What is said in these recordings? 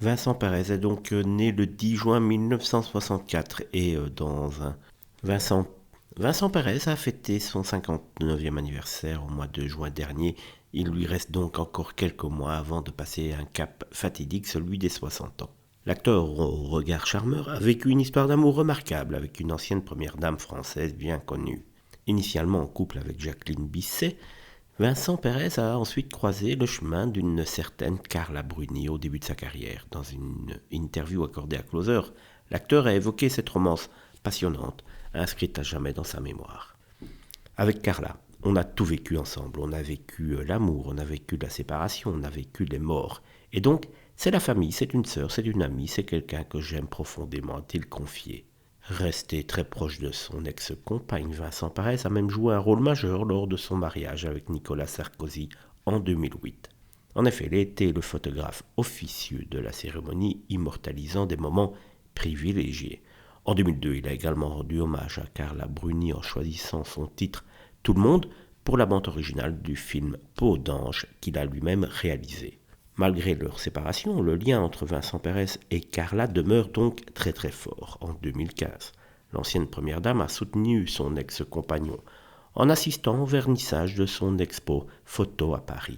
Vincent Perez est donc né le 10 juin 1964 et Vincent, Vincent Perez a fêté son 59e anniversaire au mois de juin dernier. Il lui reste donc encore quelques mois avant de passer un cap fatidique, celui des 60 ans. L'acteur au regard charmeur a vécu une histoire d'amour remarquable avec une ancienne première dame française bien connue. Initialement en couple avec Jacqueline Bisset, Vincent Perez a ensuite croisé le chemin d'une certaine Carla Bruni au début de sa carrière. Dans une interview accordée à Closer, l'acteur a évoqué cette romance passionnante, inscrite à jamais dans sa mémoire. Avec Carla, on a tout vécu ensemble. On a vécu l'amour, on a vécu la séparation, on a vécu les morts. Et donc, c'est la famille, c'est une sœur, c'est une amie, c'est quelqu'un que j'aime profondément, a-t-il confié. Resté très proche de son ex-compagne, Vincent Perez a même joué un rôle majeur lors de son mariage avec Nicolas Sarkozy en 2008. En effet, il a été le photographe officieux de la cérémonie, immortalisant des moments privilégiés. En 2002, il a également rendu hommage à Carla Bruni en choisissant son titre Tout le monde pour la bande originale du film Peau d'ange qu'il a lui-même réalisé. Malgré leur séparation, le lien entre Vincent Perez et Carla demeure donc très très fort. En 2015, l'ancienne première dame a soutenu son ex-compagnon en assistant au vernissage de son expo photo à Paris.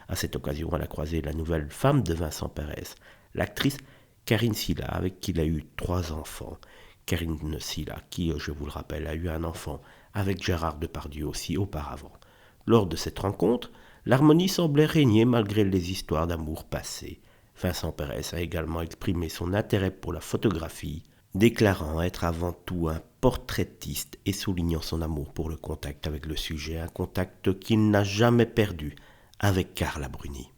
À cette occasion, elle a croisé la nouvelle femme de Vincent Perez, l'actrice Karine Silla, avec qui il a eu 3 enfants. Karine Silla, qui, je vous le rappelle, a eu un enfant avec Gérard Depardieu aussi auparavant. Lors de cette rencontre, l'harmonie semblait régner malgré les histoires d'amour passées. Vincent Perez a également exprimé son intérêt pour la photographie, déclarant être avant tout un portraitiste et soulignant son amour pour le contact avec le sujet, un contact qu'il n'a jamais perdu avec Carla Bruni.